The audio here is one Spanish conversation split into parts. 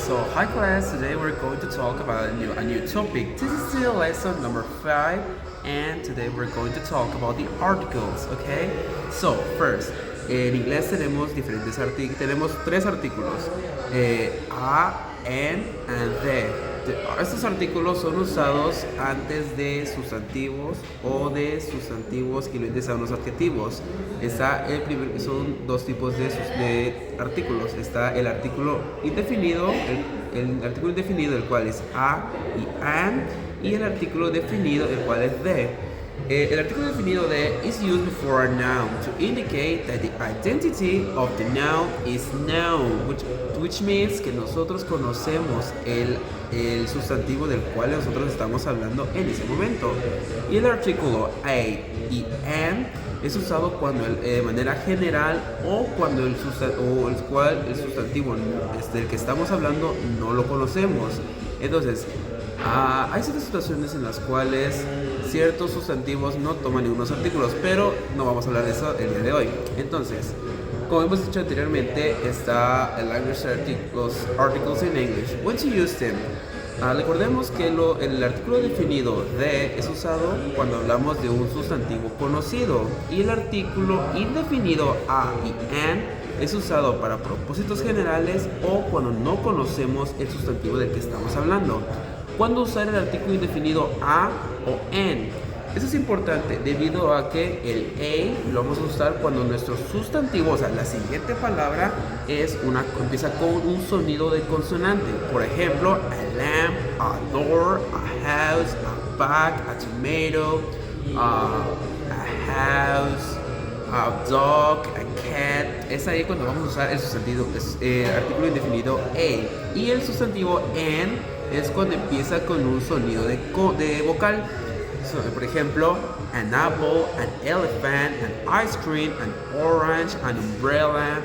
So, hi class, today we're going to talk about a new topic. This is still lesson number 5, and today we're going to talk about the articles, okay? So, first, en inglés tenemos tenemos tres artículos, a, and the. Estos artículos son usados antes de sustantivos o de sustantivos equivalentes a unos adjetivos. Son dos tipos de artículos. Está el artículo indefinido, el artículo indefinido, el cual es a y an, y el artículo definido, el cual es de. El artículo definido de is used before a noun to indicate that the identity of the noun is known, which means que nosotros conocemos el sustantivo del cual nosotros estamos hablando en ese momento. Y el artículo a y an es usado cuando de manera general o cuando el sustantivo del que estamos hablando no lo conocemos. Entonces, hay ciertas situaciones en las cuales ciertos sustantivos no toman ningunos artículos, pero no vamos a hablar de eso el día de hoy. Entonces, como hemos dicho anteriormente, está el language articles in English. When to use them? Recordemos que el artículo definido de es usado cuando hablamos de un sustantivo conocido, y el artículo indefinido a y an es usado para propósitos generales o cuando no conocemos el sustantivo del que estamos hablando. ¿Cuándo usar el artículo indefinido a o en? Eso es importante debido a que el a lo vamos a usar cuando nuestro sustantivo, o sea, la siguiente palabra empieza con un sonido de consonante. Por ejemplo, a lamp, a door, a house, a bag, a tomato, a house, a dog, a cat. Es ahí cuando vamos a usar el sustantivo, artículo indefinido a. Y el sustantivo en es cuando empieza con un sonido de vocal. Por ejemplo, an apple, an elephant, an ice cream, an orange, an umbrella.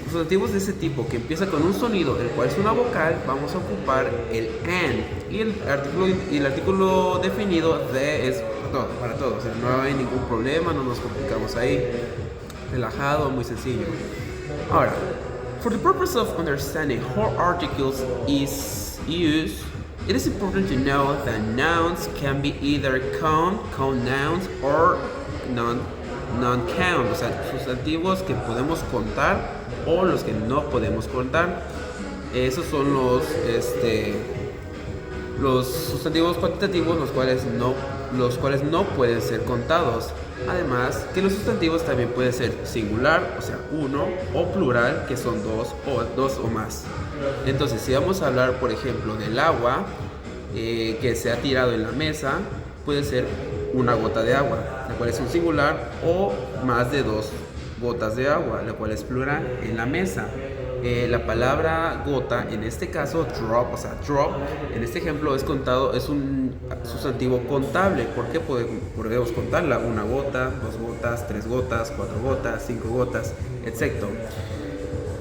Sustantivos de ese tipo que empieza con un sonido, el cual es una vocal, vamos a ocupar el an. Y el artículo definido de es para todo. O sea, no hay ningún problema, no nos complicamos ahí. Relajado, muy sencillo. Ahora, for the purpose of understanding how articles is used, it is important to know that nouns can be either count nouns, or non-count, o sea, sustantivos que podemos contar o los que no podemos contar. Esos son los sustantivos cuantitativos, los cuales no pueden ser contados. Además, que los sustantivos también pueden ser singular, o sea, uno, o plural, que son dos o más. Entonces, si vamos a hablar, por ejemplo, del agua que se ha tirado en la mesa, puede ser una gota de agua, la cual es un singular, o más de dos gotas de agua, la cual es plural, en la mesa. La palabra gota, en este caso drop, o sea, drop, en este ejemplo es un sustantivo contable, porque podemos contarla, una gota, dos gotas, tres gotas, cuatro gotas, cinco gotas, etc.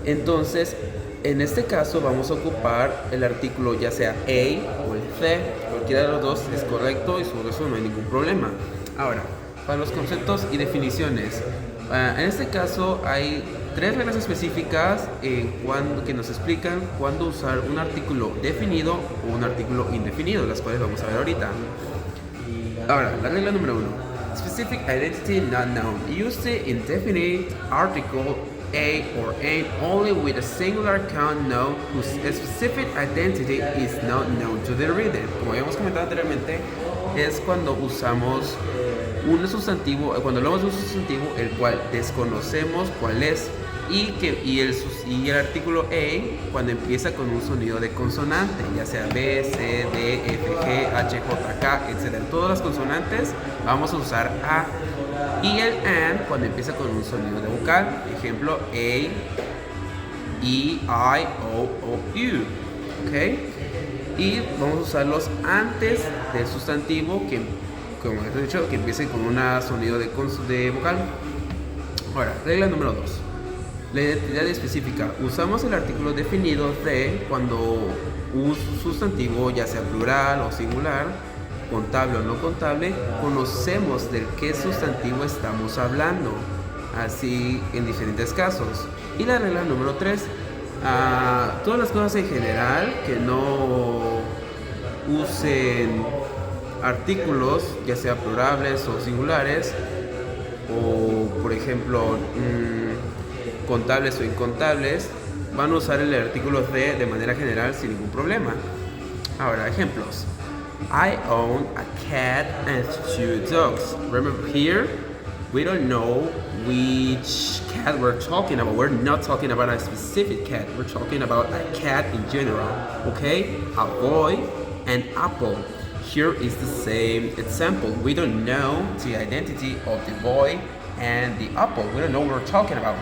Entonces, en este caso vamos a ocupar el artículo ya sea a o el the, cualquiera de los dos es correcto y sobre eso no hay ningún problema. Ahora, para los conceptos y definiciones, en este caso hay tres reglas específicas que nos explican cuándo usar un artículo definido o un artículo indefinido, las cuales vamos a ver ahorita. Ahora, la regla número 1. Specific identity not known. Use the indefinite article a or an only with a singular count noun whose specific identity is not known to the reader. Como habíamos comentado anteriormente, es cuando usamos un sustantivo, cuando hablamos de un sustantivo el cual desconocemos cuál es, y el artículo a cuando empieza con un sonido de consonante, ya sea B, C, D, F, G, H, J, K, etc. Todas las consonantes vamos a usar a. Y el an cuando empieza con un sonido de vocal, ejemplo a, e, I, o, u, ¿ok? Y vamos a usarlos antes del sustantivo que, como les he dicho, que empiece con un sonido de vocal. Ahora, regla número 2. La identidad específica. Usamos el artículo definido de cuando un sustantivo, ya sea plural o singular, contable o no contable, conocemos del qué sustantivo estamos hablando, así en diferentes casos. Y la regla número 3. Todas las cosas en general que no usen artículos, ya sea plurales o singulares, o por ejemplo contables o incontables, van a usar el artículo de manera general sin ningún problema. Ahora, ejemplos. I own a cat and 2 dogs. Remember here, we don't know which cat we're talking about. We're not talking about a specific cat. We're talking about a cat in general. Okay? A boy and apple. Here is the same example. We don't know the identity of the boy and the apple. We don't know what we're talking about.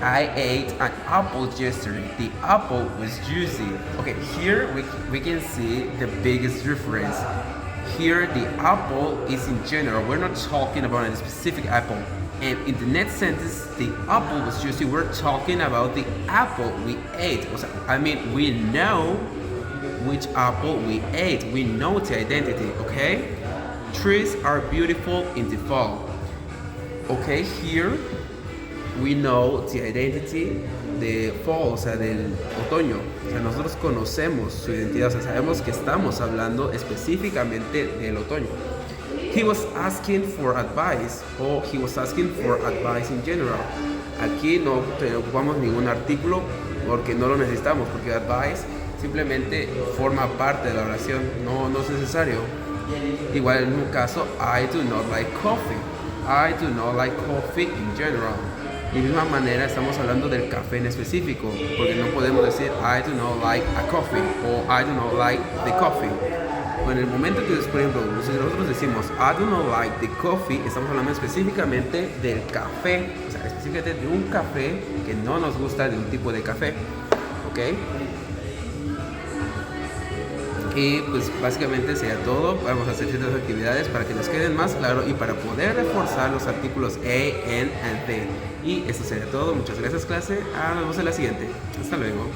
I ate an apple yesterday. The apple was juicy. Okay, here we can see the biggest difference. Here the apple is in general. We're not talking about a specific apple. And in the next sentence, the apple was juicy. We're talking about the apple we ate. I mean, we know which apple we ate. We know the identity, okay? Trees are beautiful in the fall. Okay, here we know the identity de fall, o sea, del otoño. O sea, nosotros conocemos su identidad, o sea, sabemos que estamos hablando específicamente del otoño. He was asking for advice, o he was asking for advice in general. Aquí no ocupamos ningún artículo porque no lo necesitamos, porque advice simplemente forma parte de la oración, no es necesario. Igual en un caso, I do not like coffee. I do not like coffee in general. De misma manera estamos hablando del café en específico, porque no podemos decir I do not like a coffee o I do not like the coffee. O en el momento que, por ejemplo, si nosotros decimos I do not like the coffee, estamos hablando específicamente del café, o sea, específicamente de un café que no nos gusta, de un tipo de café, ¿ok? Y pues básicamente sería todo. Vamos a hacer ciertas actividades para que nos queden más claro y para poder reforzar los artículos a, en, and, the. Y eso sería todo. Muchas gracias, clase. Nos vemos en la siguiente. Hasta luego.